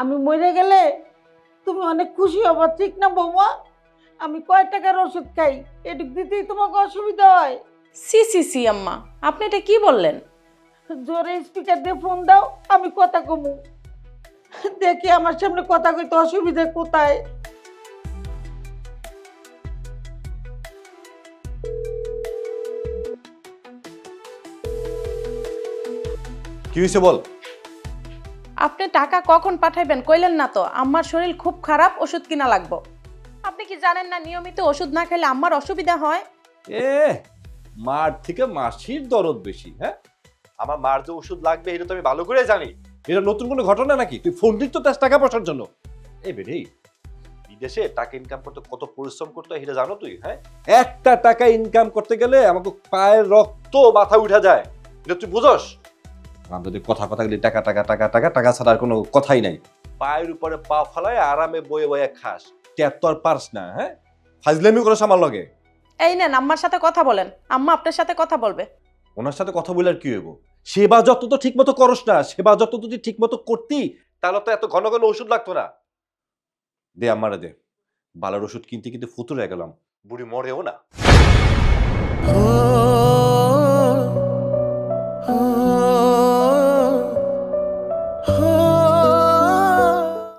আমি মরে গেলে তুমি অনেক খুশি হবা, ঠিক না বৌমা? আমি কয় টাকার ওষুধ খাই, এটুক দিতেই তোমাকে অসুবিধা হয়? সি সি সি আম্মা, আপনি এটা কি বললেন? জোরে স্পিকার দিয়ে ফোন দাও, আমি কথা কমু। দেখি আমার সামনে কথা কইতে অসুবিধা কোথায়। কি হয়েছে বল? আপনি টাকা কখন পাঠাইবেন কইলেন না তো? আম্মার শরীর খুব খারাপ, ওষুধ কিনা লাগবো। আপনি কি জানেন না নিয়মিত ওষুধ না খেলে আম্মার অসুবিধা হয়? এ মার থেকে মাসির দরদ বেশি। হ্যাঁ, আমার মার যে ওষুধ লাগবে এটা তো আমি ভালো করে জানি। এটা নতুন কোনো ঘটনা নাকি? তুই ফোন দিত তো টাকা পয়সার জন্য। এই বেরে, বিদেশে টাকা ইনকাম করতে কত পরিশ্রম করতে হয় এটা জানো তুই? হ্যাঁ, একটা টাকা ইনকাম করতে গেলে আমাকে পায়ের রক্ত মাথা উঠা যায়, এটা তুই বুঝস? আমাদের কথা কথা গেলে টাকা টাকা টাকা টাকা টাকা ছাড়া আর কোনো কথাই নাই। পায়ের উপরে পা ফেলায় আরামে বয়ে বয়ে খাস, ট্যাপ তো আর পারস না। হ্যাঁ, ফাজলামি করিস আমার লগে। এই নেন আম্মার সাথে কথা বলেন, আম্মা আপনার সাথে কথা বলবে। ওনার সাথে কথা বলে আর কি হইব? সেবা যত্ন তো ঠিক মতো করস না। সেবা যত্ন যদি ঠিক মতো করতি তাহলে তো এত ঘন ঘন ওষুধ লাগতো না। দে আমারে দে, বালার ওষুধ কিনতে কিনতে ফুতুর হয়ে গেলাম, বুড়ি মরেও না।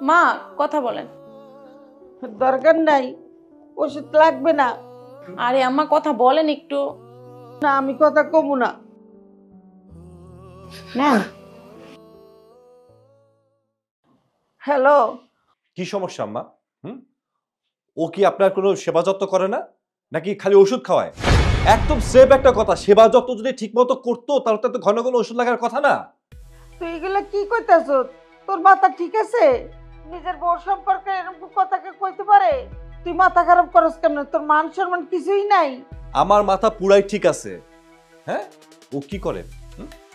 মা কথা বলেন। দরকার নাই, ওষুধ লাগবে না। আরে আম্মা কথা বলেন একটু। না, আমি কথা কমু না। নেন। হ্যালো। কি সমস্যা আম্মা? ও কি আপনার কোনো সেবা যত্ন করে না, নাকি খালি ওষুধ খাওয়ায়? একদম সেফ একটা কথা, সেবা যত্ন যদি ঠিক মতো করতো তাহলে তো এত ঘন ঘন ওষুধ লাগার কথা না। তুই এগুলা কি কইতাছ? তোর মাথা ঠিক আছে? নিজের বউ সম্পর্কে এরকম কথা কে কইতে পারে? তুই মাথা খারাপ করস কেন? তোর মান সম্মান কিছুই নাই। আমার মাথা পুরাই ঠিক আছে। হ্যাঁ, ও কি করে?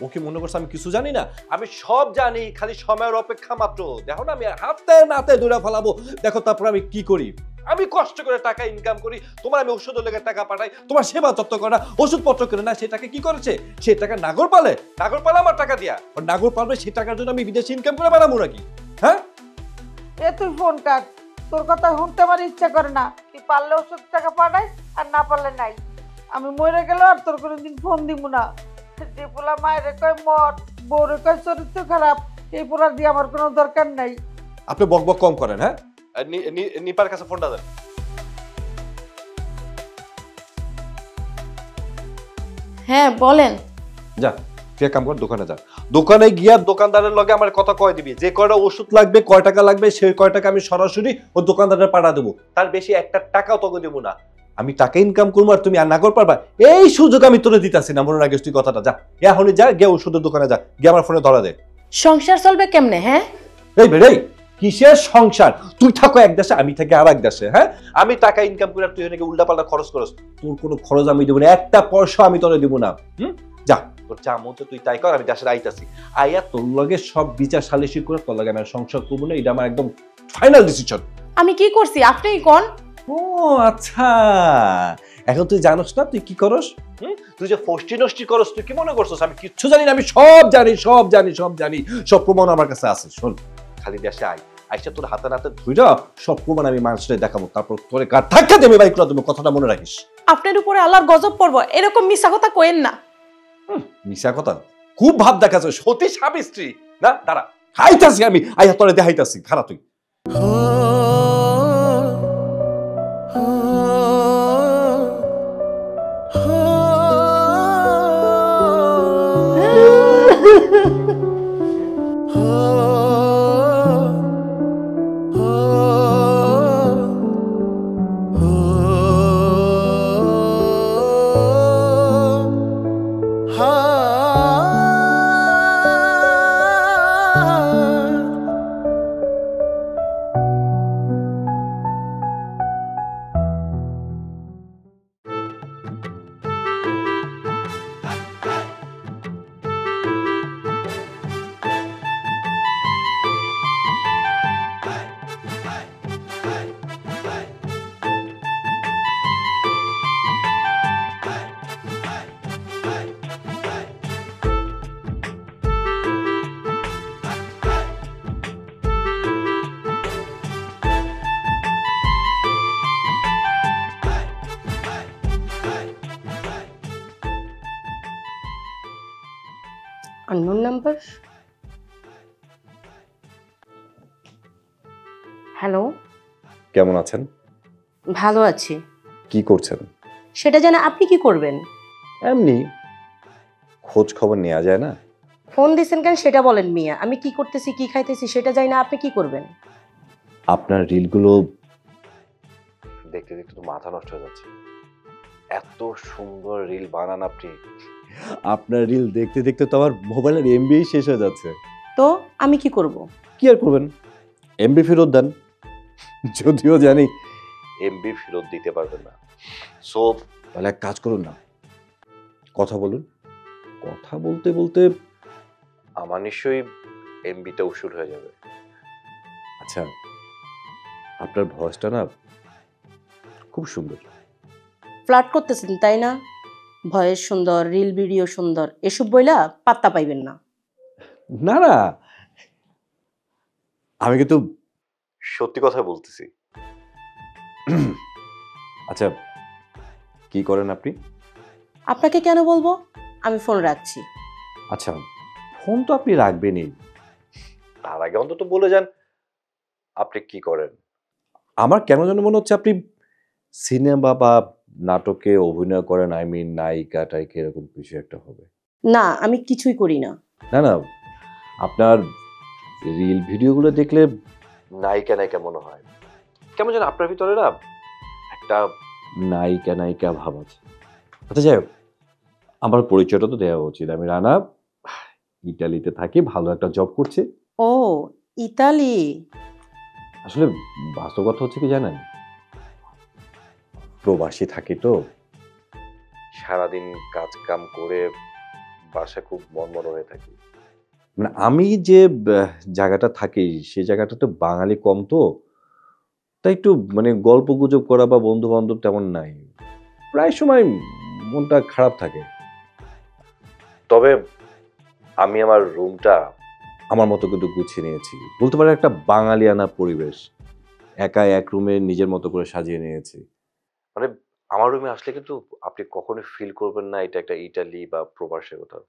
ও কি মনে করছে আমি কিছু জানি না? আমি সব জানি, খালি সময়ের অপেক্ষা মাত্র। দেখো না, আমি হাতে নাতে দৌড়া ফেলাবো। দেখো তারপর আমি কি করি। আমি কষ্ট করে টাকা ইনকাম করি, তোমার আমি ওষুধের লেগে টাকা পাঠাই, তোমার সেবা যত্ন করে না, ওষুধপত্র করে না। সে টাকা কি করেছে? সে টাকা নাগর পালে, নাগর পালে আমার টাকা দিয়া। নাগর পালবে, সে টাকার জন্য আমি বিদেশে ইনকাম করে বেড়াবো নাকি? হ্যাঁ, এ তুই ফোন কাট, তোর কথা শুনতে আমার ইচ্ছা করে না। তুই পারলে ওষুধ টাকা পাঠাই, আর না পারলে নাই। আমি মরে গেল আর তোর কোনোদিন ফোন দিব না। যে পোলা মায়ের কয় মদ, বউরে কয় চরিত্র খারাপ, এই পোলার দিয়ে আমার কোনো দরকার নাই। আপনি বক বক কম করেন। হ্যাঁ, নিপার কাছে ফোনটা দেন। হ্যাঁ বলেন। যা, তুই এক কাম কর, দোকানে যা। দোকানে গিয়া দোকানদারের লগে আমার কথা কয় দিবি, যে কয়টা ওষুধ লাগবে, কয় টাকা লাগবে, সেই কয় টাকা আমি সরাসরি ও দোকানদারের পাঠা দেবো। তার বেশি একটা টাকাও তোকে দেবো না। আমি টাকা ইনকাম করবো আর তুমি আর না করতে পারবা, এই সুযোগ আমি তোরে দিতাছি না। মনে রাখিস তুই কথাটা। যা, এখনই যা, গিয়ে ওষুধের দোকানে যা, গিয়ে আমার ফোনে ধরা দে। সংসার চলবে কেমনে? হ্যাঁ, এই বেড়ে, কিসের সংসার? তুই থাকো এক দেশে, আমি থাকি আর এক দেশে। হ্যাঁ, আমি টাকা ইনকাম করে তুই নাকি উল্টা পাল্টা খরচ করস। তোর কোনো খরচ আমি দেবো না, একটা পয়সা আমি তোরে দিব না। যা, তোর যা মতো তুই তাই কর। আমি দেশের আইতাছি, আইয়া তোর লগে সব বিচার সালিশি করে তোর লগে আমি সংসার করবো না। এটা আমার একদম ফাইনাল ডিসিশন। আমি কি করছি আপনিই কোন? ও আচ্ছা, এখন তুই জানোস না তুই কি করস? তুই যে ফষ্টি নষ্টি করস, তুই কি মনে করছিস আমি কিচ্ছু জানি না? আমি সব জানি, সব জানি, সব জানি। সব প্রমাণ আমার কাছে আছে। শোন, খালি দেশে আয়, আইসা তোর হাতে নাতে ধুইরা সব প্রমাণ আমি মানুষের দেখাবো, তারপর তোরে কার ধাক্কা দেবে বাইক করে দেবো। কথাটা মনে রাখিস। আপনার উপরে আল্লাহর গজব পড়বো, এরকম মিথ্যা কথা কইেন না। মিশা কথা খুব ভাব দেখাচ্ছে, সতী স্বামী স্ত্রী না। দাঁড়া, হাইতাছি আমি, আইয়া তোরে দেখাইতাছি, খারাপ তুই। Unknown number. হ্যালো, কেমন আছেন? ভালো আছি। কি করছেন? সেটা জানা আপনি কি করবেন? এমনি খোঁজ খবর নেওয়া যায় না? ফোন দিছেন কেন সেটা বলেন মিয়া। আমি কি করতেছি কি খাইতেছি সেটা জানি না, আপনি কি করবেন? আপনার রিলগুলো দেখতে দেখতে তো মাথা নষ্ট হয়ে যাচ্ছে। এত সুন্দর রিল বানান আপনি। আপনার রিল দেখতে দেখতে তো আমার মোবাইলের এমবি শেষ হয়ে যাচ্ছে। তো আমি কি করব? কি আর করবেন, এমবি ফেরত দেন। যদিও জানি এমবি ফেরত দিতে পারবেন না, সো তাহলে এক কাজ করুন না, কথা বলুন। কথা বলতে বলতে আমার নিশ্চয়ই এমবিটা উসুল হয়ে যাবে। আচ্ছা, আপনার ভয়েসটা না খুব সুন্দর। ফ্লার্ট করতেছেন তাই না? ভয়েস সুন্দর, রিল ভিডিও সুন্দর, এসব বইলা পাত্তা পাইবেন না। না না, আমি কিন্তু সত্যি কথা বলতেছি। আচ্ছা, কি করেন আপনি? আপনাকে কেন বলবো? আমি ফোন রাখছি। আচ্ছা, ফোন তো আপনি রাখবেনই, তার আগে অন্তত বলে যান আপনি কি করেন। আমার কেন যেন মনে হচ্ছে আপনি সিনেমা বা নাটকে অভিনয় করেন, আই মিন নায়িকা টাইকা এরকম কিছু একটা হবে। না, আমি কিছুই করি না। না না, আপনার রিল ভিডিওগুলো দেখলে নায়িকা নায়িকা মনে হয়। কেমন যেন আপনার ভিতরে না একটা নায়িকা নায়িকা ভাব আছে। আচ্ছা যাই হোক, আমার পরিচয়টা তো দেওয়া উচিত। আমি রানা, ইটালিতে থাকি, ভালো একটা জব করছি। ও, ইতালি। আসলে বাস্তব কথা হচ্ছে কি জানেন, প্রবাসী থাকি তো, সারাদিন কাজ কাম করে বাসা খুব মনমরা হয়ে থাকি। মানে আমি যে জায়গাটা থাকি সেই জায়গাটা তো বাঙালি কম, তো তাই একটু মানে গল্প গুজব করা বা বন্ধু বান্ধব তেমন নাই, প্রায় সময় মনটা খারাপ থাকে। তবে আমি আমার রুমটা আমার মতো কিন্তু গুছিয়ে নিয়েছি, বলতে পারেন একটা বাঙালিয়ানা পরিবেশ। একা এক রুমে নিজের মতো করে সাজিয়ে নিয়েছি। মানে আমার রুমে আসলে কিন্তু আপনি কখনোই ফিল করবেন না এটা একটা ইটালি বা প্রবাসের কোথাও।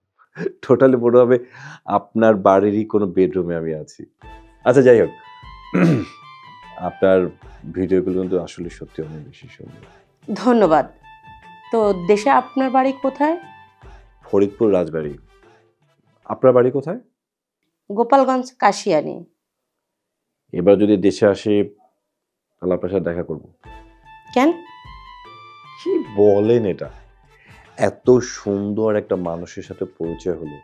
টোটালি মনে হবে আপনার বাড়িরই কোনো বেডরুমে আমি আছি। আচ্ছা যাই হোক, আপনার ভিডিওগুলো কিন্তু আসলে সত্যি অনেক বেশি সুন্দর। ধন্যবাদ। তো দেশে আপনার বাড়ি কোথায়? ফরিদপুর রাজবাড়ি। আপনার বাড়ি কোথায়? গোপালগঞ্জ, কাশিয়ানী। এবার যদি দেশে আসি তাহলে আপনার সাথে দেখা করব। কেন? কি বলেন এটা? এত সুন্দর একটা মানুষের সাথে পরিচয় হলো,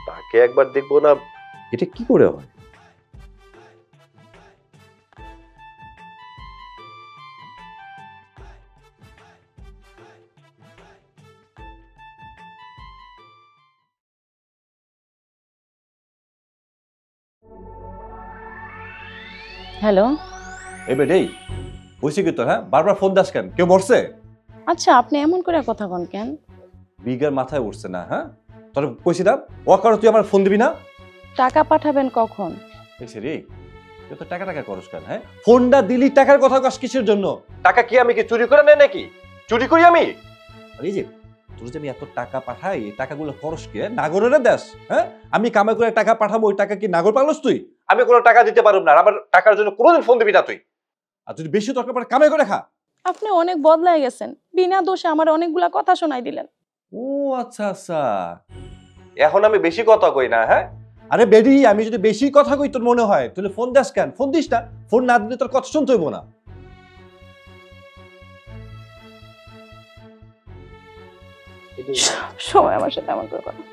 তাকে একবার দেখবো না, এটা কি করে হয়? হ্যালো। এবার এই হয়েছে কি তোর? হ্যাঁ, বারবার ফোন দাস কেন? কেউ মরছে? আচ্ছা, আপনি এমন করে কথা কন কেন? বিগার মাথায় উঠছে না? হ্যাঁ, তোর কইছি না ওয়াকার তুই আমার ফোন দিবি না। টাকা পাঠাবেন কখন? দেখছি রে, তুই তো টাকা টাকা করস কেন? হ্যাঁ, ফোনটা দিলি টাকার কথা কস কিসের জন্য? টাকা কি আমি কি চুরি করে নেই নাকি? চুরি করি আমি? আর এই যে তোর যে আমি এত টাকা পাঠাই, এই টাকাগুলো খরচ কে নাগরের দেশ? হ্যাঁ, আমি কামাই করে টাকা পাঠাবো, ওই টাকা কি নাগর পালস তুই? আমি কোনো টাকা দিতে পারব না, আমার টাকার জন্য কোনোদিন ফোন দিবি না তুই। আর যদি বেশি দরকার পড়ে কামাই করে খা। আপনি অনেক বদলায় গেছেন, বিনা দোষে আমার অনেকগুলা কথা শোনাই দিলেন। ও আচ্ছা আচ্ছা, এখন আমি বেশি কথা কই না? হ্যাঁ, আরে বেডি, আমি যদি বেশি কথা কই তোর মনে হয় তাহলে ফোন দাস কেন? ফোন দিস না, ফোন না দিলে তোর কথা শুনতে হইব না। সবাই আমার সাথে এমন করে কথা।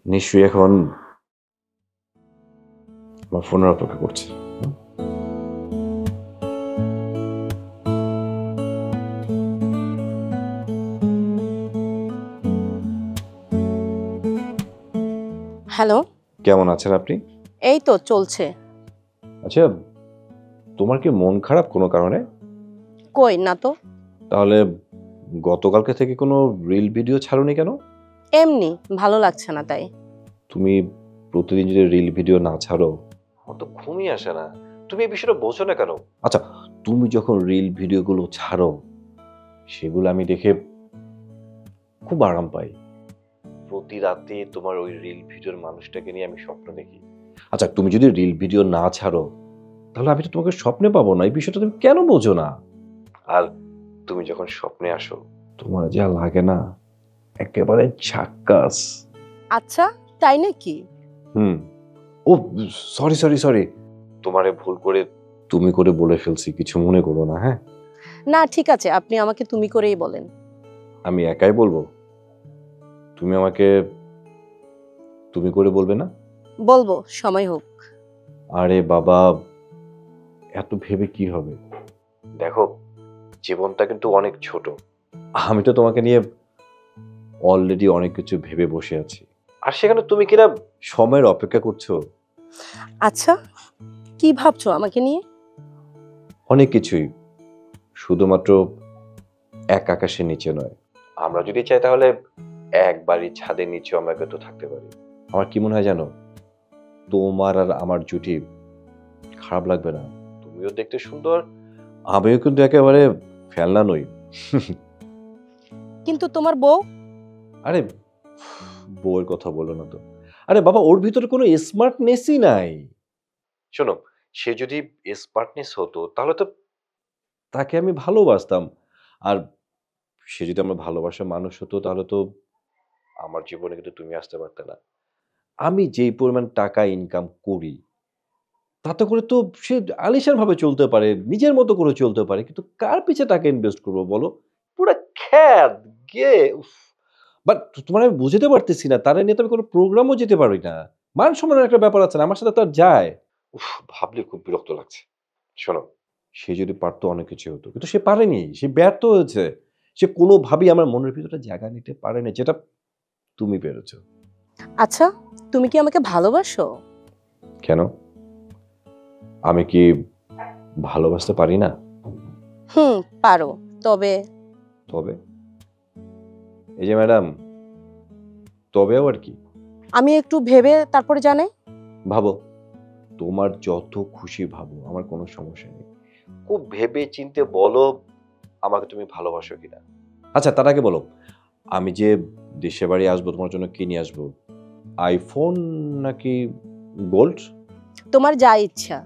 নিশ্চয়ই এখন আমার ফোনের অপেক্ষা করছে। হ্যালো। কেমন আছেন আপনি? এই তো চলছে। আচ্ছা, তোমার কি মন খারাপ কোনো কারণে? কই না তো। তাহলে গতকালকে থেকে কোনো রিল ভিডিও ছাড়োনি কেন? এমনি ভালো লাগছে না তাই। তুমি প্রতিদিন যদি রিল ভিডিও না ছাড়ো, আমার তো ঘুমই আসে না। তুমি এই বিষয়টা বোঝো না কেন? আচ্ছা, তুমি যখন রিল ভিডিওগুলো ছাড়ো সেগুলো আমি দেখে খুব আরাম পাই। প্রতি রাতে তোমার ওই রিল ভিডিওর মানুষটাকে নিয়ে আমি স্বপ্ন দেখি। আচ্ছা, তুমি যদি রিল ভিডিও না ছাড়ো তাহলে আমি তো তোমাকে স্বপ্নে পাবো না। এই বিষয়টা তুমি কেন বোঝো না? আর তুমি যখন স্বপ্নে আসো তোমার যা লাগে না, একেবারে ঝাক্কাস। আচ্ছা, তাই নাকি? ও সরি সরি সরি, তোমারে ভুল করে তুমি করে বলে ফেলছি, কিছু মনে করো না। হ্যাঁ, না ঠিক আছে, আপনি আমাকে তুমি করেই বলেন। আমি একাই বলবো, তুমি আমাকে তুমি করে বলবে না? বলবো, সময় হোক। আরে বাবা, এত ভেবে কি হবে? দেখো, জীবনটা কিন্তু অনেক ছোট। আমি তো তোমাকে নিয়ে অলরেডি অনেক কিছু ভেবে বসে আছি, আর সেখানে তুমি কিনা সময়ের অপেক্ষা করছো। আচ্ছা, কি ভাবছো আমাকে নিয়ে? অনেক কিছুই, শুধুমাত্র এক আকাশের নিচে নয়। আমরা যদি চাই তাহলে এক বাড়ির ছাদের নিচেও আমরা কিন্তু থাকতে পারি। আমার কি মনে হয় জানো, তোমার আর আমার জুটি খারাপ লাগবে না। তুমিও দেখতে সুন্দর, আমিও কিন্তু একেবারে ফেলনা নই। কিন্তু তোমার বউ? আরে বউয়ের কথা বলো না তো। আরে বাবা, ওর ভিতরে কোনো স্মার্টনেসই নাই। শোনো, সে যদি স্মার্টনেস হতো তাহলে তো তাকে আমি ভালোবাসতাম, আর সে যদি আমার ভালোবাসার মানুষ হতো তাহলে তো আমার জীবনে কিন্তু তুমি আসতে পারতে না। আমি যেই পরিমাণ টাকা ইনকাম করি তাতে করে তো সে আলিশান ভাবে চলতে পারে, নিজের মতো করে চলতে পারে, কিন্তু কার পিছে টাকা ইনভেস্ট করবো বলো? পুরো খ্যাত গে। বাট তোমার আমি বুঝতে পারতেছি না, তারা নিয়ে তো আমি কোনো প্রোগ্রামও যেতে পারি না। মান সম্মানের একটা ব্যাপার আছে না, আমার সাথে তার যায়। ভাবলে খুব বিরক্ত লাগছে। শোনো, সে যদি পারতো অনেক কিছু হতো, কিন্তু সে পারেনি, সে ব্যর্থ হয়েছে। সে কোনোভাবেই আমার মনের ভিতরে জায়গা নিতে পারেনি, যেটা তুমি পেরেছো। আচ্ছা, তুমি কি আমাকে ভালোবাসো? কেন, আমি কি ভালোবাসতে পারি না? পারো। তবে তবে এই যে ম্যাডাম, তবে আবার কি? আমি একটু ভেবে তারপরে জানাই। ভাবো, তোমার যত খুশি ভাবো, আমার কোনো সমস্যা নেই। খুব ভেবে চিনতে বলো আমাকে তুমি ভালোবাসো কিনা। আচ্ছা, তার আগে বলো, আমি যে দেশে বাড়ি আসবো তোমার জন্য কি নিয়ে আসবো? আইফোন নাকি গোল্ড? তোমার যা ইচ্ছা,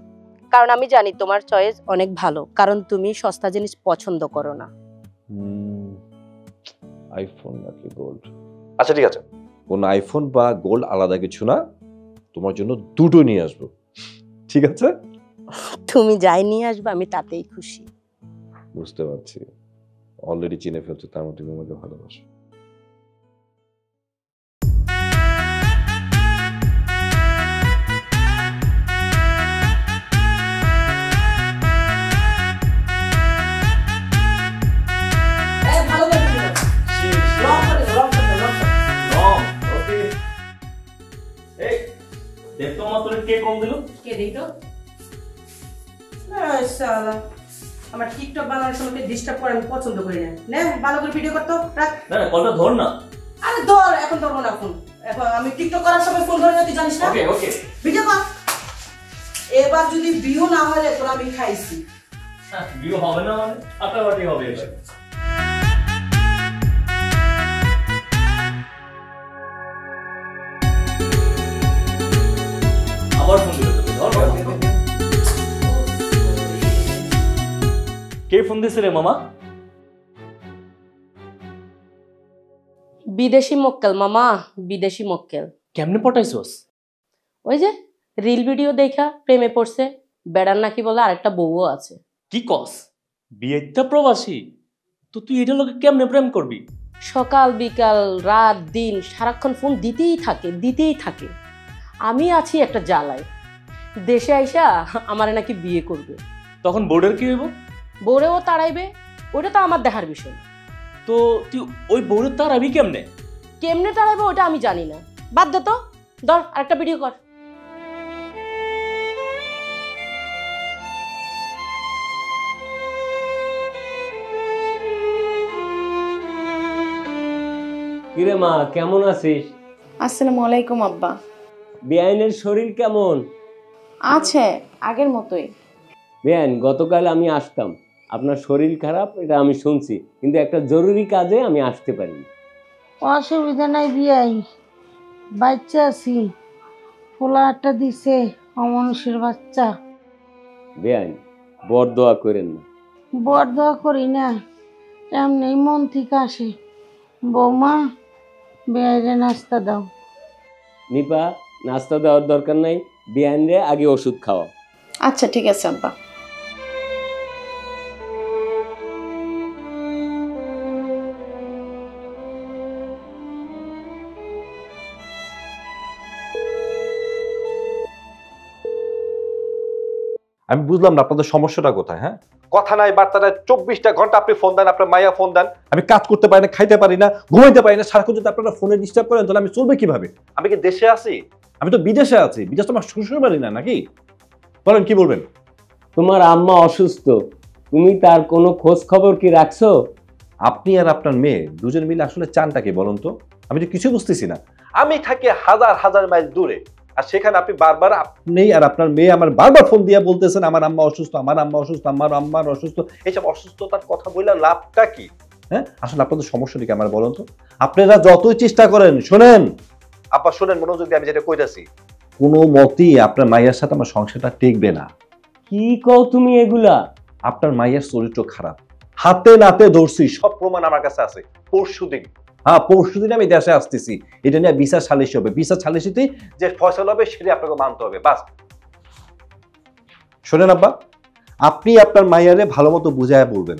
কারণ আমি জানি তোমার চয়েস অনেক ভালো, কারণ তুমি সস্তা জিনিস পছন্দ করো না। আইফোন নাকি গোল্ড? আচ্ছা ঠিক আছে, কোন আইফোন বা গোল্ড আলাদা কিছু না, তোমার জন্য দুটো নিয়ে আসবো, ঠিক আছে? তুমি যাই নিয়ে আসবে আমি তাতেই খুশি। বুঝতে পারছি, অলরেডি চিনে ফেলছো, তার মধ্যে তুমি আমাকে ভালোবাসো। আমার টিকটক বানানোর সময় ডিস্টার্ব করে, আমি পছন্দ করি না। নে ভালো করে ভিডিও করতো, রাখ। না কলটা ধর না। আরে ধর, এখন ধরবো না ফোন। এখন আমি টিকটক করার সময় ফোন ধরে না, তুই জানিস না? ওকে ওকে, ভিডিও কর। এবার যদি ভিউ না হয় তোর আমি খাইছি। ভিউ হবে না মানে আটাবাটি হবে এবার। আবার ফোন দিল, ধর। কে ফোন দিছে রে মামা? বিদেশি মক্কেল মামা, বিদেশি মক্কেল। কেমনে পটাইছস? ওই যে রিল ভিডিও দেখা প্রেমে পড়ছে, বেড়ার নাকি বলে আরেকটা বউও আছে। কি কস? বিয়েটা প্রবাসী তো তুই এটা লোকে কেমনে প্রেম করবি? সকাল বিকাল রাত দিন সারাক্ষণ ফোন দিতেই থাকে। আমি আছি একটা জ্বালায়। দেশে আইসা আমারে নাকি বিয়ে করবে। তখন বোর্ডের কি হইব? বউরেও তাড়াইবে, ওটা তো আমার দেখার বিষয়। তো তুই ওই বোর্ডের তাড়াবি কেমনে? কেমনে তাড়াইবে ওটা আমি জানি না। বাদ দে তো, ধর আরেকটা ভিডিও কর। কিরে মা, কেমন আছিস? আসসালামু আলাইকুম আব্বা। বেআইনের শরীর কেমন? আছে আগের মতোই। বেআইন গতকাল আমি আসতাম, আপনার শরীর খারাপ এটা আমি শুনছি, কিন্তু একটা জরুরি কাজে আমি আসতে পারিনি। অসুবিধা নাই বিয়াই, বাচ্চা আছি, পোলা একটা দিছে অমানুষের বাচ্চা। বেআইন বর দোয়া করেন না। বর দোয়া করি না, এমনি মন থেকে আসে। বৌমা, বেয়াইরে নাস্তা দাও। নিপা, নাস্তা দেওয়ার দরকার নাই, বেআইনরে আগে ওষুধ খাওয়া। আচ্ছা ঠিক আছে আব্বা। আমি বুঝলাম না আপনাদের সমস্যাটা কোথায়। হ্যাঁ, কথা নাই বার্তা নাই, 24টা ঘন্টা আপনি ফোন দেন, আপনার মাইয়া ফোন দেন, আমি কাজ করতে পারি না, খাইতে পারি না, ঘুমাইতে পারি না, সারাক্ষণ যদি আপনারা ফোনে ডিস্টার্ব করেন তাহলে আমি চলবে কিভাবে? আমি কি দেশে আছি? আমি তো বিদেশে আছি। বিদেশ তো আমার শ্বশুর বাড়ি না নাকি? বলেন কি বলবেন? তোমার আম্মা অসুস্থ, তুমি তার কোনো খোঁজ খবর কি রাখছো? আপনি আর আপনার মেয়ে দুজন মিলে আসলে চানটা কি বলুন তো? আমি তো কিছু বুঝতেছি না। আমি থাকি হাজার হাজার মাইল দূরে, আর সেখানে আপনি বারবার, আপনি আর আপনার মেয়ে আমার বারবার ফোন দিয়ে বলতেছেন আমার আম্মা অসুস্থ, আমার আম্মা অসুস্থ, আমার আম্মার অসুস্থ। এইসব অসুস্থতার কথা বললে লাভটা কি? হ্যাঁ, আসলে আপনাদের সমস্যাটা কি আমার বলুন তো? আপনারা যতই চেষ্টা করেন, শোনেন আপা, শোনেন মনোযোগ দিয়ে আমি যেটা কইতাছি, কোনো মতেই আপনার মাইয়ার সাথে আমার সংসারটা টিকবে না। কি কও তুমি এগুলা? আপনার মাইয়ার চরিত্র খারাপ, হাতে নাতে ধরছি, সব প্রমাণ আমার কাছে আছে। পরশুদিন, হ্যাঁ পরশুদিন আমি দেশে আসতেছি, এটা নিয়ে বিচার সালিশি হবে। বিচার সালিশিতে যে ফয়সালা হবে সেটা আপনাকে মানতে হবে, বাস। শোনেন আব্বা, আপনি আপনার মাইয়ারে ভালো মতো বুঝায় বলবেন,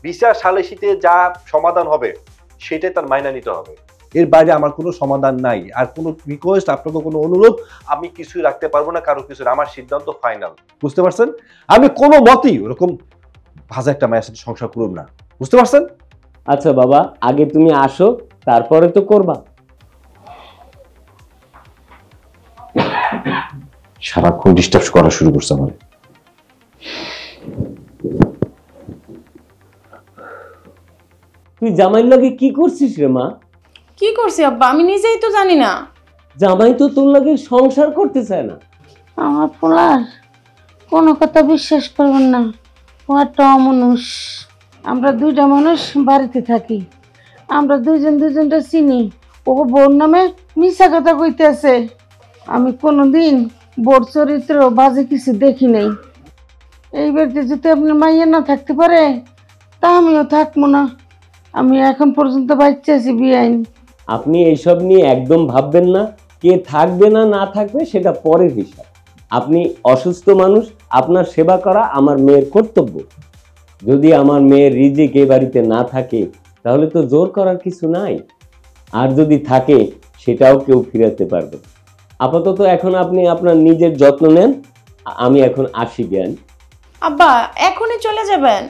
বিচার সালিশিতে যা সমাধান হবে সেটাই তার মাইনা নিতে হবে। এর বাইরে আমার কোনো সমাধান নাই, আর কোনো রিকোয়েস্ট, আপনাকে কোনো অনুরোধ আমি কিছুই রাখতে পারবো না, কারো কিছু। আমার সিদ্ধান্ত ফাইনাল, বুঝতে পারছেন? আমি কোনো মতেই ওরকম ভাজা একটা মায়ের সাথে সংসার করব না, বুঝতে পারছেন? আচ্ছা বাবা, আগে তুমি আসো, তারপরে তো করবা। সারাক্ষণ ডিস্টার্ব করা শুরু করছে আমার। তুই জামাইর লগে কি করছিস রে মা? কি করছি আব্বা, আমি নিজেই তো জানি না। জামাই তো তোর লগে সংসার করতে চায় না। আমার পোলার কোনো কথা বিশ্বাস করবেন না, ও একটা অমানুষ। আমরা দুইটা মানুষ বাড়িতে থাকি, আমরা দুইজন দুজনটা চিনি। ও বোর নামে মিশা কথা কইতেছে। আমি কোনোদিন বোর চরিত্র বাজে কিছু দেখি নাই। এই বাড়িতে যদি আপনার মাইয়া না থাকতে পারে তা আমিও থাকবো না। আমি এখন পর্যন্ত বাচ্চা আছি বিয়াইন। আপনি এইসব নিয়ে একদম ভাববেন না। কে থাকবে না না থাকবে সেটা পরের হিসাব। আপনি অসুস্থ মানুষ, আপনার সেবা করা আমার মেয়ের কর্তব্য। যদি আমার মেয়ের রিজিক এই বাড়িতে না থাকে তাহলে তো জোর করার কিছু নাই, আর যদি থাকে সেটাও কেউ ফিরাতে পারবে। আপাতত এখন আপনি আপনার নিজের যত্ন নেন। আমি এখন আসি জ্ঞান। আব্বা এখনই চলে যাবেন?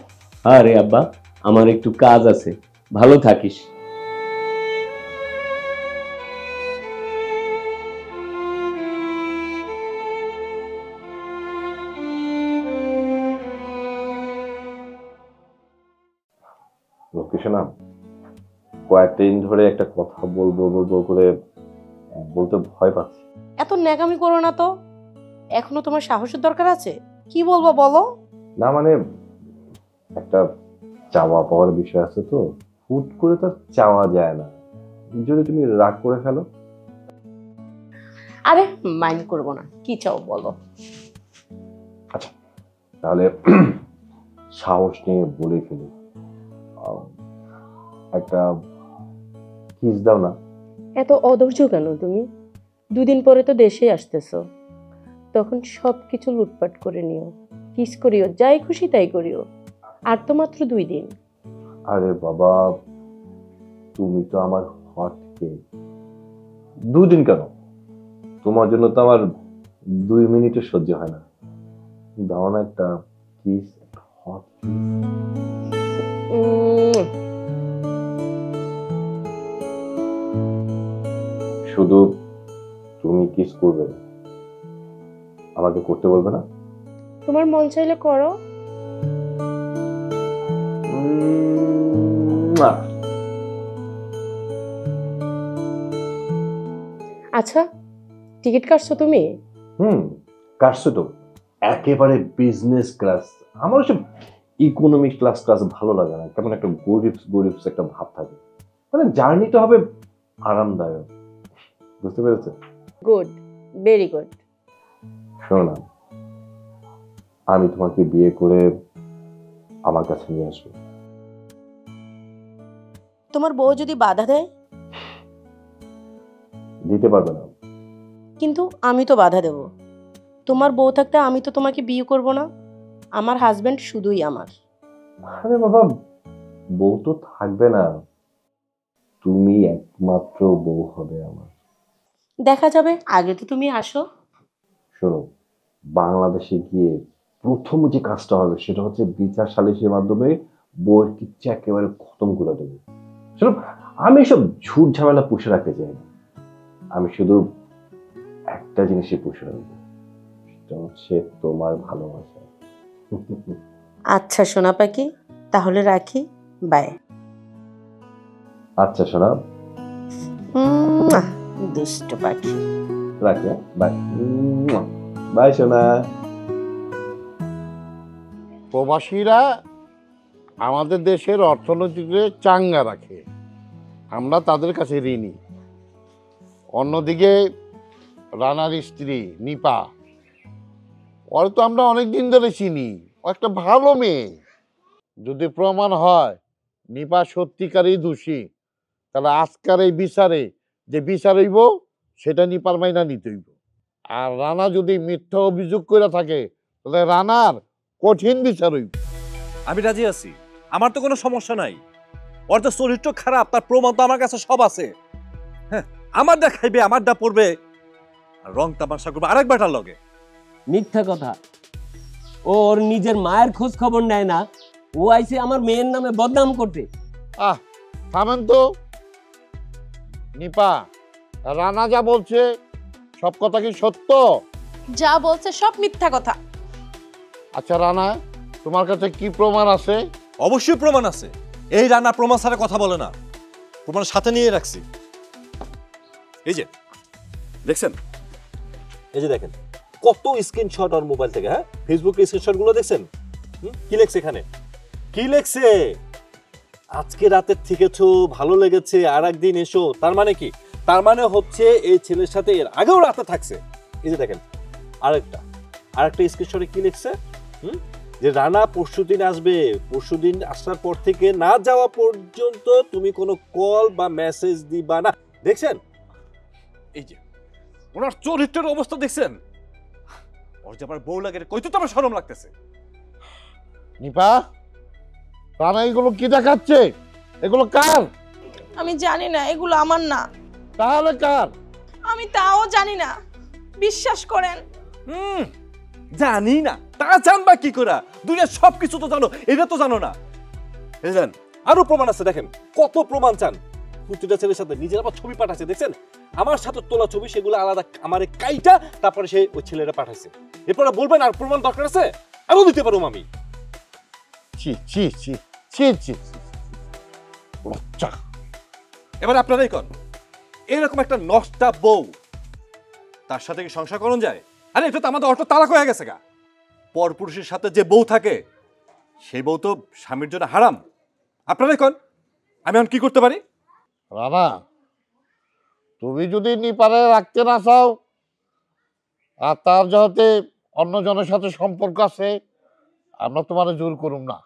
আরে আব্বা, আমার একটু কাজ আছে, ভালো থাকিস। লোকেশনা কয়েকদিন ধরে একটা কথা বলবো বলবো করে বলতে ভয় পাচ্ছি। এত ন্যাকামি করো না তো, এখনো তোমার সাহসের দরকার আছে। কি বলবো বলো? না মানে একটা চাওয়া পাওয়ার বিষয় আছে, তো হুট করে তো চাওয়া যায় না। যদি তুমি রাগ করে ফেলো। আরে মাইন্ড করবো না, কি চাও বলো। আচ্ছা তাহলে সাহস নিয়ে বলে ফেলি, একটা কিস দাও না। এত অধৈর্য কেন তুমি? দুদিন পরে তো দেশে আসতেছো, তখন সবকিছু লুটপাট করে নিও, কিস করিও, যাই খুশি তাই করিও। আর তো মাত্র 2 দিন। আরে বাবা, তুমি তো আমার হট কেক। 2 দিন কেন, তোমার জন্য তো আমার 2 মিনিটও সহ্য হয় না। দাও না একটা কিস, হট শুধু তুমি কিস করবে, আমাকে করতে বলবে না। তোমার মন চাইলে করো। আচ্ছা টিকিট কাটছো তুমি? কাটছো তো, একেবারে বিজনেস ক্লাস। আমার সব ইকোনমিক ক্লাস ভালো লাগে না, কেমন একটা গরিব গরিব একটা ভাব থাকে। মানে জার্নিটা হবে আরামদায়ক, বুঝতে পেরেছে? Good, very good. শোনো না, আমি তোমাকে বিয়ে করে আমার কাছে নিয়ে আসবো। তোমার বউ যদি বাধা দেয়? দিতে পারবে না। কিন্তু আমি তো বাধা দেব। তোমার বউ থাকতে আমি তো তোমাকে বিয়ে করব না। আমার হাজবেন্ড শুধুই আমার। আরে বাবা, বউ তো থাকবে না, তুমি একমাত্র বউ হবে আমার। দেখা যাবে, আগে তো তুমি আসো। শোনো, বাংলাদেশে গিয়ে প্রথম যে কাজটা হবে সেটা হচ্ছে বিচার সালিসের মাধ্যমে বউয়ের কিচ্ছা একেবারে খতম করে দেবো। শোনো, আমি এসব ঝুট ঝামেলা পুষে রাখতে চাই না, আমি শুধু একটা জিনিসই পুষে রাখবো, সেটা হচ্ছে তোমার ভালোবাসা। আচ্ছা সোনা পাখি, তাহলে রাখি, বাই। আচ্ছা সোনা, দুষ্ট পাখি। রাখি, বাই বাই সোনা। প্রবাসীরা আমাদের দেশের অর্থনীতিকে চাঙ্গা রাখে, আমরা তাদের কাছে ঋণী। অন্যদিকে রানার স্ত্রী নিপা, ওর তো আমরা অনেক দিন ধরে চিনি, ও একটা ভালো মেয়ে। যদি প্রমাণ হয় নিপা সত্যিকারই দোষী, তাহলে আজকার এই বিচারে যে বিচার হইব সেটা নিপার মাইনা নিতে হইব। আর রানা যদি মিথ্যা অভিযোগ করে থাকে তাহলে রানার কঠিন বিচার হইব। আমি রাজি আছি, আমার তো কোনো সমস্যা নাই। ওর তো চরিত্র খারাপ, তার প্রমাণ তো আমার কাছে সব আছে। হ্যাঁ, আমারটা খাইবে, আমারটা পড়বে, আর রং তামাশা করবে আরেক বেটার লগে। মিথ্যা কথা। ও ওর নিজের মায়ের খোঁজ খবর নেয় না, ও আইছে আমার মেয়ের নামে বদনাম করতে। থামেন তো। নিপা, রানা যা বলছে সব কথা কি সত্য? যা বলছে সব মিথ্যা কথা। আচ্ছা রানা, তোমার কাছে কি প্রমাণ আছে? অবশ্যই প্রমাণ আছে। এই রান্না প্রমাণ ছাড়া কথা বলে না, প্রমাণ সাথে নিয়ে রাখছি। এই যে দেখছেন, এই যে দেখেন কত স্ক্রিনশট ওর মোবাইল থেকে। হ্যাঁ, ফেসবুকের স্ক্রিনশট গুলো দেখছেন? কি লেখছে এখানে? কি লেখছে? আজকে রাতের থেকেছো, ভালো লেগেছে, আর একদিন এসো। তার মানে কি? তার মানে হচ্ছে এই ছেলের সাথে এর আগেও রাতে থাকছে। এই যে দেখেন আরেকটা স্ক্রিনশটে কি লিখছে, যে রানা পরশুদিন আসবে, পরশুদিন আসার পর থেকে না যাওয়া পর্যন্ত তুমি কোনো কল বা মেসেজ দিবা না। দেখছেন? এই যে ওনার চরিত্রের অবস্থা দেখছেন? ওর যে আমার বউ লাগে কইতে তো আমার শরম লাগতেছে। নিপা, রানা এগুলো কি দেখাচ্ছে? এগুলো কার? আমি জানি না, এগুলো আমার না। তাহলে কার? আমি তাও জানি না, বিশ্বাস করেন। জানি না, তা জানবা কি করে? দুনিয়ার সবকিছু তো জানো, এটা তো জানো না। বুঝলেন? আরো প্রমাণ আছে, দেখেন কত প্রমাণ চান। প্রতিটা ছেলের সাথে নিজের আবার ছবি পাঠাচ্ছে, দেখছেন? আমার সাথে তোলা ছবি, সেগুলো আলাদা আমারে কাইটা তারপরে সে ওই ছেলেরা পাঠাইছে। এরপরে বলবেন আর প্রমাণ দরকার আছে, আরো দিতে পারো আমি। ছি ছি ছি ছি ছি, লজ্জা। এবার আপনারাই কন, এরকম একটা নষ্টা বউ, তার সাথে কি সংসার করণ যায়? আরে এটা তো আমাদের অটো তালাক হয়ে গেছে গা। পরপুরুষের সাথে যে বউ থাকে, সেই বউ তো স্বামীর জন্য হারাম। আপনারাই কন, আমি এখন কি করতে পারি? রানা, তুমি যদি নিপারে রাখতে না চাও, আর তার যাতে অন্যজনের সাথে সম্পর্ক আছে, আমরা তোমার জোর করুম না।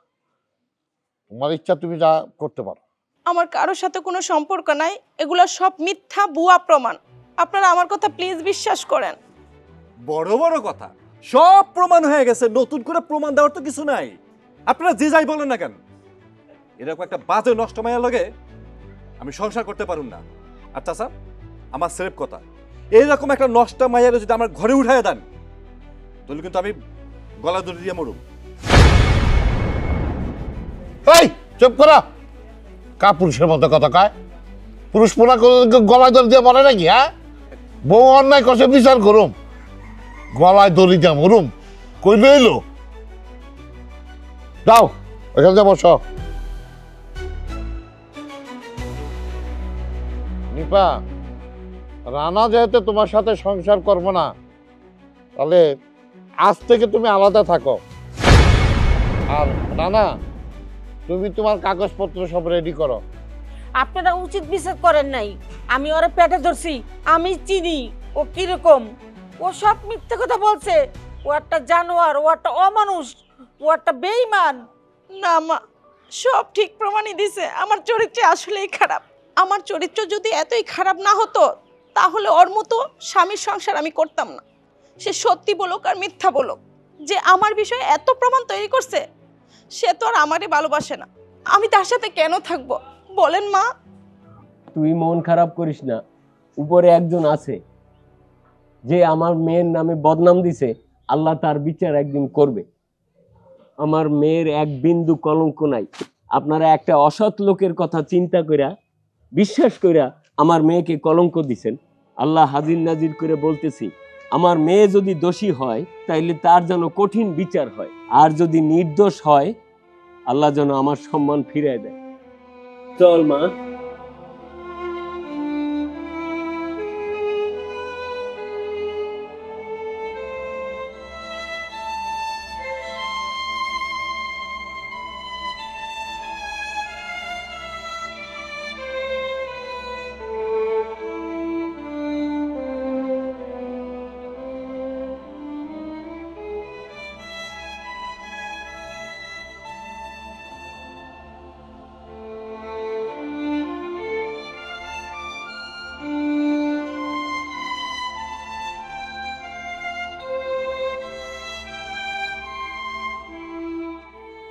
তোমার ইচ্ছা, তুমি যা করতে পারো। আমার কারোর সাথে কোনো সম্পর্ক নাই, এগুলো সব মিথ্যা ভুয়া প্রমাণ। আপনারা আমার কথা প্লিজ বিশ্বাস করেন। বড় বড় কথা, সব প্রমাণ হয়ে গেছে, নতুন করে প্রমাণ দেওয়ার তো কিছু নাই। আপনারা যে যাই বলেন না কেন, এরকম একটা বাজে নষ্ট মায়ের লগে আমি সংসার করতে পারুম না। আচ্ছা স্যার, আমার সেরেফ কথা, এইরকম একটা নষ্ট মায়ের যদি আমার ঘরে উঠায় দেন, তাহলে কিন্তু আমি গলা দড়ি দিয়ে মরুম। এই চুপ করা, কাপুরুষের মতো কথা কয়। পুরুষ পোলা গলায় দড়ি দিয়ে মরে নাকি? হ্যাঁ, বউ অন্যায় কষে বিচার করুম, গলায় দড়ি দিয়ে মরুম? কই লইলো? যাও এখানে যা বসো। নিপা, রানা যেহেতু তোমার সাথে সংসার করবো না, তাহলে আজ থেকে তুমি আলাদা থাকো। আর রানা, তুমি তোমার কাগজপত্র সব রেডি করো। আপনারা উচিত বিচার করেন নাই। আমি ওরে পেটে ধরছি, আমি চিনি ও কিরকম। ও সব মিথ্যে কথা বলছে। ও একটা জানোয়ার, ও একটা অমানুষ, ও একটা বেঈমান। না মা, সব ঠিক প্রমাণই দিছে আমার চরিত্র আসলেই খারাপ। আমার চরিত্র যদি এতই খারাপ না হতো তাহলে ওর মতো স্বামীর সংসার আমি করতাম না। সে সত্যি বলুক আর মিথ্যা বলুক, যে আমার বিষয়ে এত প্রমাণ তৈরি করছে, সে তো আর আমারই ভালোবাসে না। আমি তার সাথে কেন থাকবো বলেন মা? তুই মন খারাপ করিস না, উপরে একজন আছে যে আমার মেয়ের নামে বদনাম দিছে, আল্লাহ তার বিচার একদিন করবে। আমার মেয়ের এক বিন্দু কলঙ্ক নাই। আপনারা একটা অসৎ লোকের কথা চিন্তা কইরা বিশ্বাস কইরা আমার মেয়েকে কলঙ্ক দিছেন। আল্লাহ হাজির নাজির করে বলতেছি, আমার মেয়ে যদি দোষী হয় তাইলে তার যেন কঠিন বিচার হয়, আর যদি নির্দোষ হয় আল্লাহ যেন আমার সম্মান ফিরিয়ে দেয়। চল মা।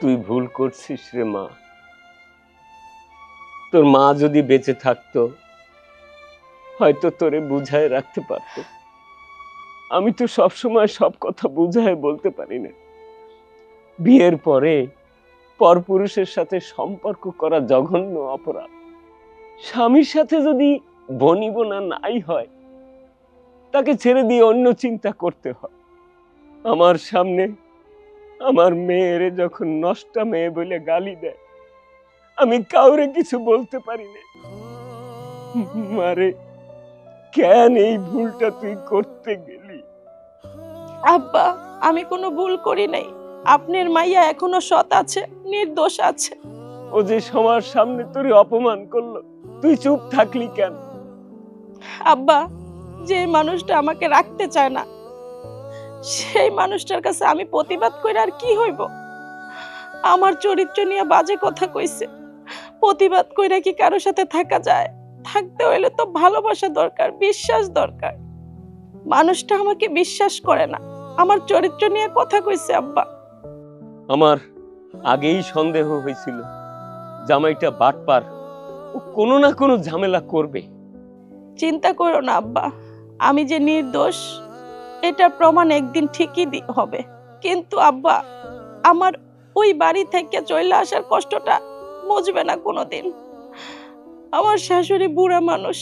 তুই ভুল করছিস রে মা। তোর মা যদি বেঁচে থাকতো হয়তো তোরে বুঝায় রাখতে পারতো। আমি তো সবসময় সব কথা বুঝায় বলতে পারি না। বিয়ের পরে পরপুরুষের সাথে সম্পর্ক করা জঘন্য অপরাধ। স্বামীর সাথে যদি বনিবনা নাই হয় তাকে ছেড়ে দিয়ে অন্য চিন্তা করতে হয়। আমার সামনে আমার মেয়েরে যখন নষ্টা মেয়ে বলে গালি দেয় আমি কাউরে কিছু বলতে পারি না। মারে, কেন এই ভুলটা তুই করতে গেলি? আব্বা, আমি কোনো ভুল করি নাই। আপনার মাইয়া এখনো সৎ আছে, নির্দোষ আছে। ও যে সবার সামনে তোরে অপমান করলো, তুই চুপ থাকলি কেন? আব্বা, যে মানুষটা আমাকে রাখতে চায় না সেই মানুষটার কাছে আমি প্রতিবাদ করে আর কি হইব? আমার চরিত্র নিয়ে বাজে কথা কইছে, প্রতিবাদ কইরা কি কারো সাথে থাকা যায়? থাকতে হইলে তো ভালোবাসা দরকার, বিশ্বাস দরকার। মানুষটা আমাকে বিশ্বাস করে না, আমার চরিত্র নিয়ে কথা কইছে। আব্বা, আমার আগেই সন্দেহ হয়েছিল জামাইটা বাটপার, ও কোনো না কোনো ঝামেলা করবে। চিন্তা করো না আব্বা, আমি যে নির্দোষ এটা প্রমাণ একদিন ঠিকই হবে। কিন্তু আব্বা, আমার ওই বাড়ি থেকে চলে আসার কষ্টটা বুঝবে না কোনোদিন। আমার শাশুড়ি বুড়া মানুষ,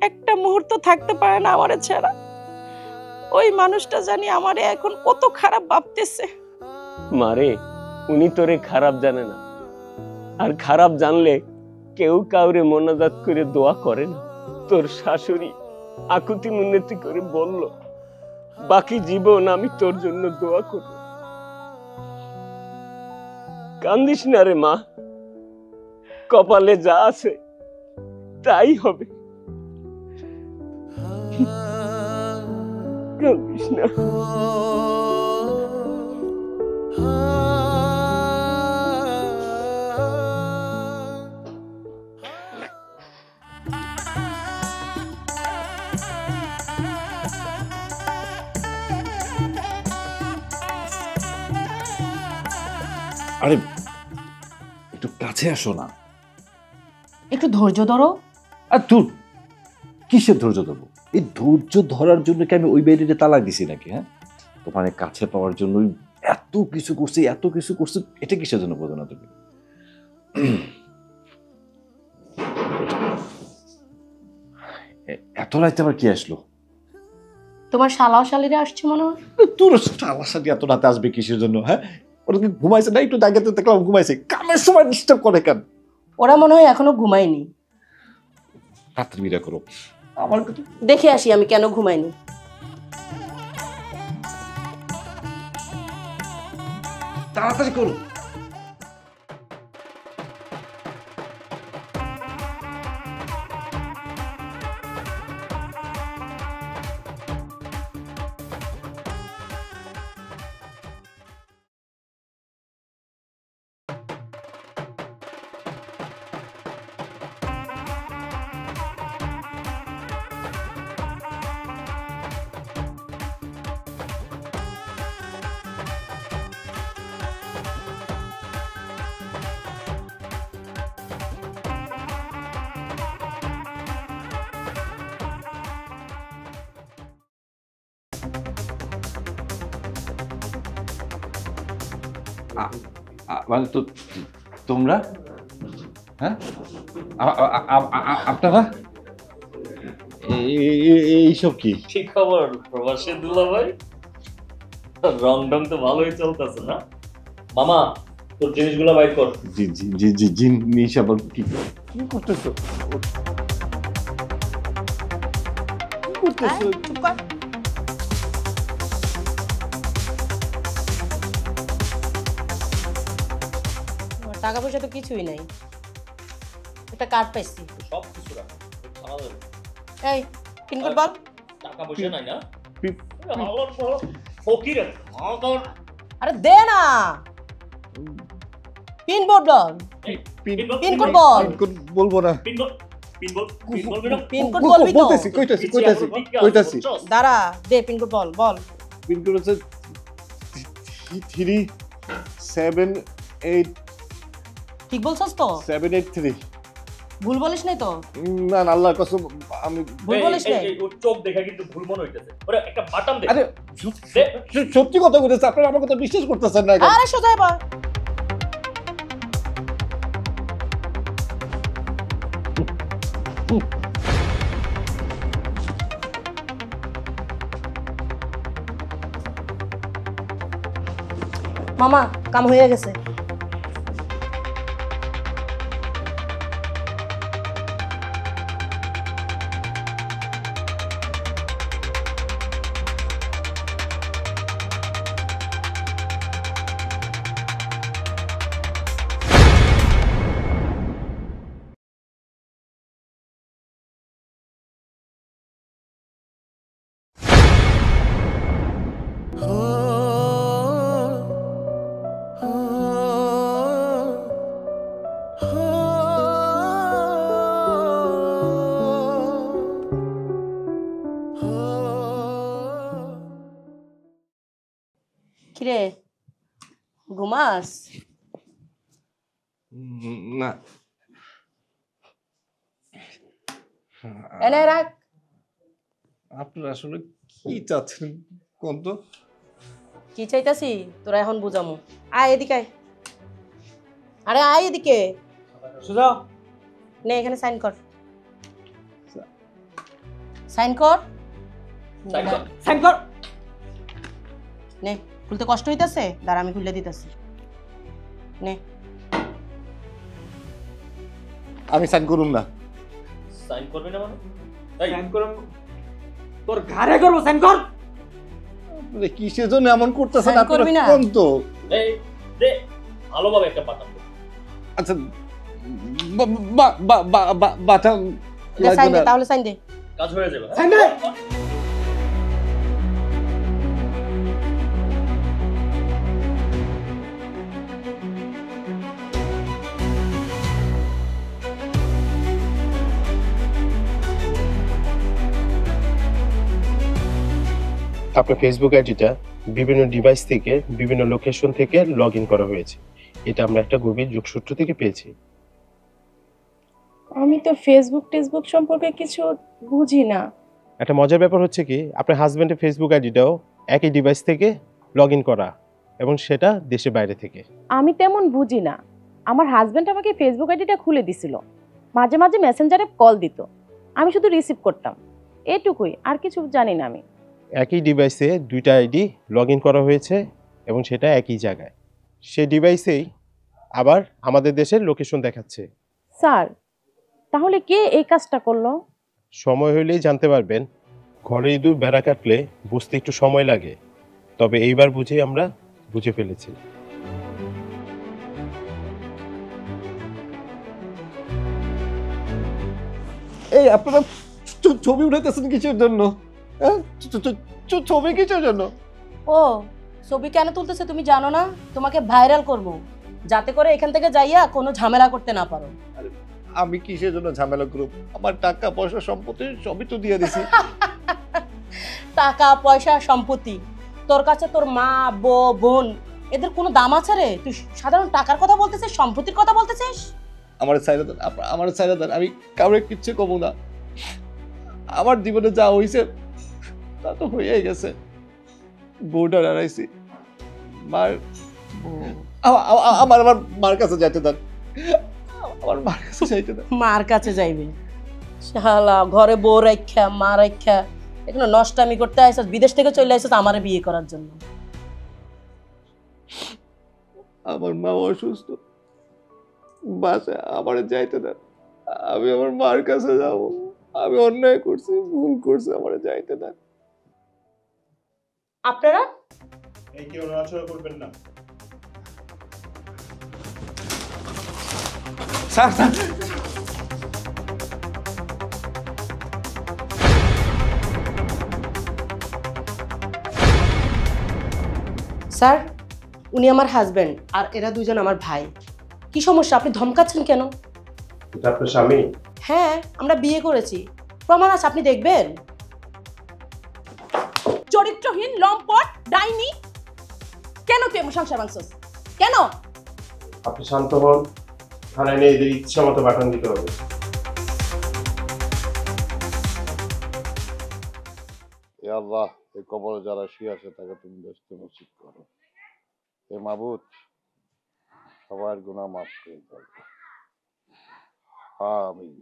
একটা মুহূর্ত থাকতে পারে না আমারে ছাড়া। ওই মানুষটা জানি আমারে এখন কত খারাপ ভাবতেছে। মারে, উনি তোরে খারাপ জানে না, আর খারাপ জানলে কেউ কাউরে মোনাজাত করে দোয়া করে না। তোর শাশুড়ি আকুতি মিনতি করে বলল, বাকি জীবন আমি তোর জন্য দোয়া করব। কান্দিস না রে মা, কপালে যা আছে তাই হবে। কান্দিস না। আরে একটু কাছে আসো না। একটু ধৈর্য ধরো। আর তুই কিসের ধৈর্য ধরবো? এই ধৈর্য ধরার জন্য কি আমি ওই বেডিতে তালাক দিছি নাকি? হ্যাঁ, তোমার কাছে পাওয়ার জন্য এত কিছু করছি, এত কিছু করছি, এটা কিসের জন্য বোঝো না তুমি? এত রাতে আবার কি আসলো? তোমার শালা শালিরা আসছে মনে হয়। তোর শালার সাথে এত রাতে আসবে কিসের জন্য? হ্যাঁ, ওরা কি ঘুমাইছে না? একটু জায়গাতে দেখলাম ঘুমাইছে, কামের সময় ডিস্টার্ব করে কেন? ওরা মনে হয় এখনো ঘুমায়নি। রাত্রি বিরা করো আমার কথা। দেখে আসি আমি কেন ঘুমাইনি। তাড়াতাড়ি করো। মানে তো তোমরা, হ্যাঁ, আপনারা এইসব কি? কি খবর প্রবাসী দুলা ভাই? রং ডং তো ভালোই চলতেছে না? মামা তোর জিনিসগুলো বাইর কর। জি জি জি জি জিনিস আবার কি করতেছো? কি করতেছো? টাকা পয়সা তো কিছুই নাই, একটা কার্ড পাইছি। সব কিছু রাখ, আমাদের এই পিনকোড বল। টাকা পয়সা নাই না? ফকির আরে দে না, পিনকোড বল। পিনকোড বল। বলবো না। পিনকোড বলবি তো? কইতাছি। দাঁড়া, দে পিনকোড বল। বল। পিনকোড হচ্ছে 3783। ঠিক বলছস তো? 783। ভুল বলিস নাই তো? না না, আল্লাহর কসম আমি ভুল বলিস নাই। ওর চোখ দেখা কিন্তু ভুল মনে হইতেছে। ওরে একটা বাটাম দে। আরে সত্যি কথা বলতেছে, আপনারা আমার কথা বিশ্বাস করতেছেন না। আরে সোজা বা মামা কাম হয়ে গেছে। কিরে ঘুমাস? না এনে রাখ। আপনারা আসলে কি চাচ্ছেন কোন তো? কি চাইতাছি তোরা এখন বুঝামু। আয় এদিকে আয়। আরে আয় এদিকে। সুজা নে এখানে সাইন কর। সাইন কর। সাইন কর। নে, খুলতে কষ্ট হইতাছে? দাঁড়া আমি খুলে দিতেছি। নে। আমি সাইন করুম না। সাইন করবি না মানে? সাইন করুম তোর ঘাড়ে করব। সাইন কর। আপনি কিসের জন্য এমন করতেছেন? সাইন আপনারা করবি না? কোন তো? এই দে ভালোভাবে একটা বাটাম দে। আচ্ছা বাটাম সাইন দে, তাহলে সাইন দে। কাজ হয়ে যাবে। সাইন দে। আপনার ফেসবুক আইডিটা বিভিন্ন ডিভাইস থেকে বিভিন্ন লোকেশন থেকে লগ ইন করা হয়েছে। এটা আমরা একটা গভীর যোগসূত্র থেকে পেয়েছি। আমি তো ফেসবুক সম্পর্কে কিছু বুঝি না। একটা মজার ব্যাপার হচ্ছে কি, আপনার হাজব্যান্ডের ফেসবুক আইডিটাও একই ডিভাইস থেকে লগ ইন করা, এবং সেটা দেশের বাইরে থেকে। আমি তেমন বুঝি না। আমার হাজবেন্ড আমাকে ফেসবুক আইডিটা খুলে দিছিল, মাঝে মাঝে মেসেঞ্জারে কল দিত, আমি শুধু রিসিভ করতাম, এটুকুই, আর কিছু জানি না আমি। একই ডিভাইসে দুইটা আইডি লগ ইন করা হয়েছে এবং সেটা একই জায়গায়। সেই ডিভাইসেই আবার আমাদের দেশের লোকেশন দেখাচ্ছে। স্যার, তাহলে কে এই কাজটা করলো? সময় হলেই জানতে পারবেন। ঘরে ইঁদুর বেড়া কাটলে বুঝতে একটু সময় লাগে, তবে এইবার আমরা বুঝে ফেলেছি। এই আপনারা ছবি উঠাইতেছেন কিসের জন্য? হ্যাঁ, ছবি কিসের জন্য? ও ছবি কেন তুলতেছে তুমি জানো না? তোমাকে ভাইরাল করব, যাতে করে এখান থেকে যাইয়া কোনো ঝামেলা করতে না পারো। আমি কিসের জন্য ঝামেলা করব? আমার টাকা পয়সা সম্পত্তি সবই তো দিয়ে দিছি। টাকা পয়সা সম্পত্তি, তোর কাছে তোর মা বোন এদের কোনো দাম আছে রে? তুই সাধারণ টাকার কথা বলতেছিস, সম্পত্তির কথা বলতেছিস? আমার ছাইরা দেন, আমার ছাইরা দেন, আমি কাউরে কিচ্ছু কব না। আমার জীবনে যা হয়েছে তা তো হয়ে গেছে। বউটা হারাইছি, মার আমার মার কাছে যাইতে দেন, আমার মার কাছে যাইতে দেন। মার কাছে যাইবে? শালা ঘরে বউ রাখা মা রাখা এখানে নষ্টামি করতে আইসস, বিদেশ থেকে চলে আইসস আমারে বিয়ে করার জন্য। আমার মা অসুস্থ, বাসায় আমার যাইতে দেন, আমি আমার মার কাছে যাব। আমি অন্যায় করছি, ভুল করছি, আমার যাইতে দেন। আপনারা এই কেউ নড়াচড়া করবেন না। স্যার স্যার, স্যার উনি আমার হাজবেন্ড আর এরা দুজন আমার ভাই। কি সমস্যা, আপনি ধমকাচ্ছেন কেন? এটা আপনার স্বামী? হ্যাঁ আমরা বিয়ে করেছি, প্রমাণ আছে, আপনি দেখবেন। চরিত্রহীন লম্পট ডাইনি, কেন তুই আমার সংসার ভাঙছস কেন? আপনি শান্ত হন, থানায় নিয়ে এদের ইচ্ছা মতো বাটন দিতে হবে। এ আল্লাহ, এই কবরে যারা শুয়ে আছে তাকে তুমি ব্যস্ত নসিব করো। হে মাবুদ, সবার গুনাহ মাফ করে দাও। আমিন।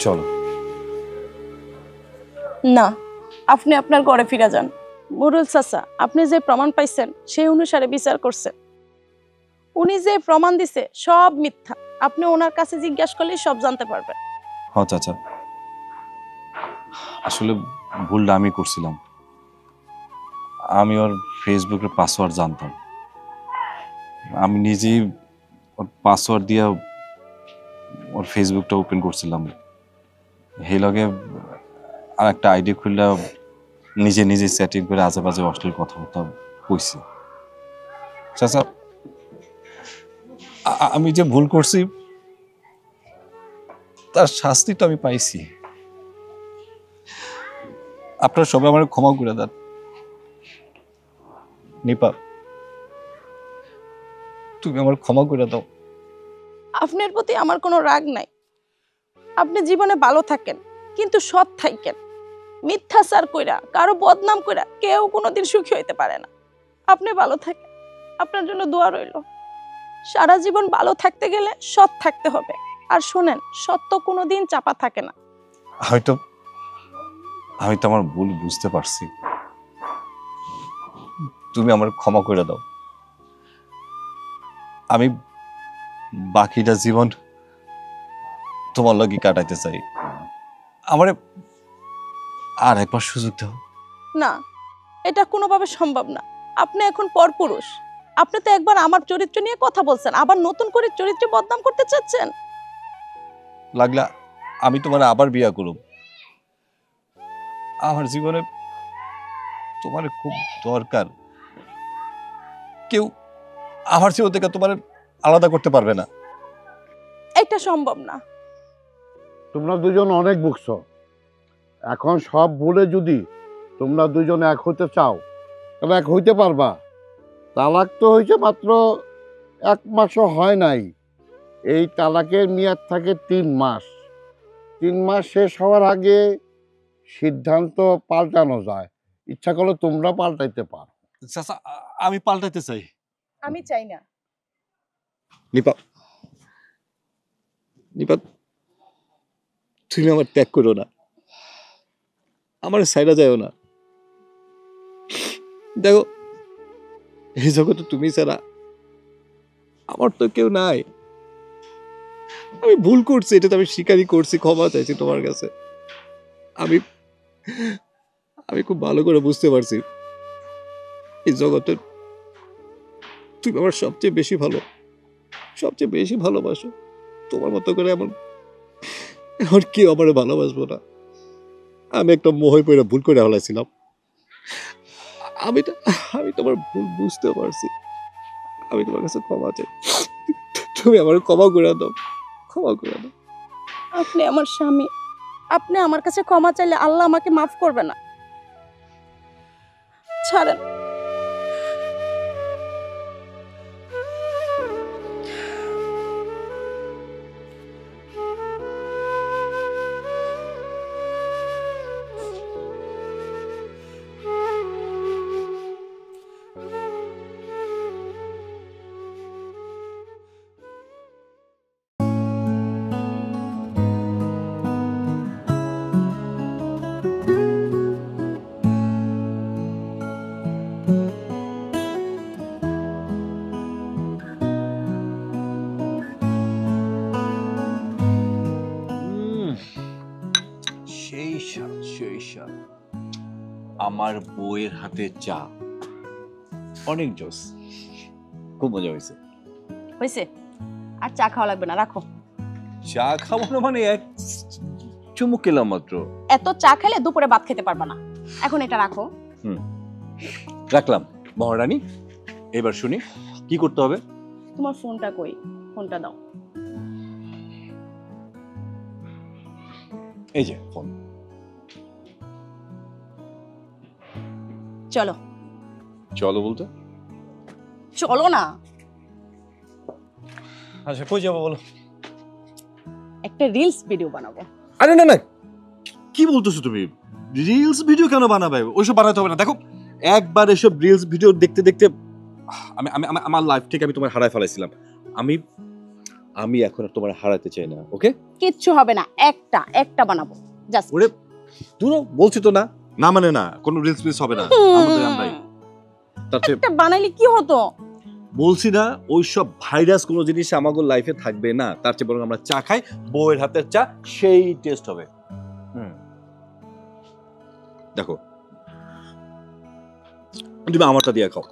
চলো। না, আপনি আপনার ঘরে ফিরে যান। মুরুল চাচা আপনি যে প্রমাণ পাইছেন সেই অনুসারে বিচার করছেন। উনি যে প্রমাণ দিছে সব মিথ্যা, আপনি ওনার কাছে জিজ্ঞাসা করলেই সব জানতে পারবেন। হ্যাঁ চাচা, আসলে ভুলটা আমি করছিলাম। আমি ওর ফেসবুকের পাসওয়ার্ড জানতাম, আমি নিজেই ওর পাসওয়ার্ড দিয়ে ওর ফেসবুকটা ওপেন করছিলাম। সেই লগে আর একটা আইডি খুললে নিজে নিজে চ্যাটিং করে আজে বাজে অশ্লীল কথাবার্তা কইছি। চাচা আমি যে ভুল করছি তার শাস্তি তো আমি পাইছি। আপনারা সবাই আমার ক্ষমা করে দেন। নিপা, তুমি আমার ক্ষমা করে দাও। আপনার প্রতি আমার কোনো রাগ নাই। আপনি জীবনে ভালো থাকেন, কিন্তু সৎ থাকেন। মিথ্যাচার কইরা কারো বদনাম কইরা কেউ কোনোদিন সুখী হইতে পারে না। আপনি ভালো থাকেন, আপনার জন্য দোয়া রইল। সারা জীবন ভালো থাকতে গেলে সৎ থাকতে হবে। আর শোনেন, সত্য কোনোদিন চাপা থাকে না। আমি তো আমার ভুল বুঝতে পারছি, তুমি আমার ক্ষমা করে দাও। আমি বাকিটা জীবন তোমার লাগি কাটাইতে চাই। আমারে আর একবার সুযোগ দাও। না, এটা কোনোভাবে সম্ভব না। আপনি এখন পরপুরুষ। আপনি তো একবার আমার চরিত্র নিয়ে কথা বলছেন, আবার নতুন করে চরিত্র বদনাম করতে চাচ্ছেন। লাগলা আমি তোমার আবার বিয়া করব। আমার জীবনে তোমার খুব দরকার। কেউ আমার জীবন থেকে তোমার আলাদা করতে পারবে না। এটা সম্ভব না। তোমরা দুজন অনেক বুঝছো, এখন সব ভুলে যদি তোমরা দুজন এক হতে চাও তাহলে এক হইতে পারবা। তালাক তো হয়েছে মাত্র 1 মাসও হয় নাই। এই তালাকের মেয়াদ থাকে 3 মাস। 3 মাস শেষ হওয়ার আগে সিদ্ধান্ত পাল্টানো যায়। ইচ্ছা করলে তোমরা পাল্টাইতে পারো। চাচা আমি পাল্টাইতে চাই। আমি চাই না। নিপা, নিপা তুমি আমার ত্যাগ করো না, আমার সাইডা যাও না। দেখো এই জগতে তুমি ছাড়া আমার তো কেউ নাই। আমি ভুল করছি, এটা তো আমি স্বীকারই করছি, ক্ষমা চাইছি তোমার কাছে। আমি আমি খুব ভালো করে বুঝতে পারছি এই জগতের তুমি আমার সবচেয়ে বেশি ভালোবাসো। তোমার মতো করে এমন কেউ আমার ভালোবাসবো না। আমি একটা মোহে পড়ে ভুল করে হলাইছিলাম। আমি তোমার ভুল বুঝতে পারছি। আমি তোমার কাছে ক্ষমা চাই, তুমি আমার ক্ষমা করে দাও। আপনি আমার স্বামী, আপনি আমার কাছে ক্ষমা চাইলে আল্লাহ আমাকে মাফ করবে না। ছাড়েন। সেই স্বাদ আমার বউয়ের হাতে চা, অনেক জোস, খুব মজা হয়েছে। হয়েছে, আর চা খাওয়া লাগবে না, রাখো। চা খাবো না মানে এক চুমুক খেলাম মাত্র। এত চা খেলে দুপুরে ভাত খেতে পারবা না, এখন এটা রাখো। রাখলাম। মহারানী, এবার শুনি কি করতে হবে। তোমার ফোনটা কই? ফোনটা দাও। এই যে ফোন। চলো। চলো বলতে? চলো না। আচ্ছা, কই যাবো বলো? একটা রিলস ভিডিও বানাবো। আরে না, কি বলতেছো তুমি? রিলস ভিডিও কেন বানাবে? ওইসব বানাতে হবে না। দেখো, একবার এসব রিলস ভিডিও দেখতে দেখতে আমি আমার লাইফ থেকে আমি তোমার হারায় ফেলাইছিলাম। আমি এখন আর তোমার হারাতে চাই না। ওকে, কিচ্ছু হবে না, একটা বানাবো জাস্ট। ওরে তুই বলছি তো না মানে না, কোনো রিলস মিস হবে না। আমাদের আমরাই একটা বানাইলে কি হতো? বলছি না, ওইসব ভাইরাস কোনো জিনিস আমাদের লাইফে থাকবে না। তার চেয়ে বরং আমরা চা খাই, বউয়ের হাতের চা, সেই টেস্ট হবে। দেখো, তুমি আমারটা দিয়ে খাও।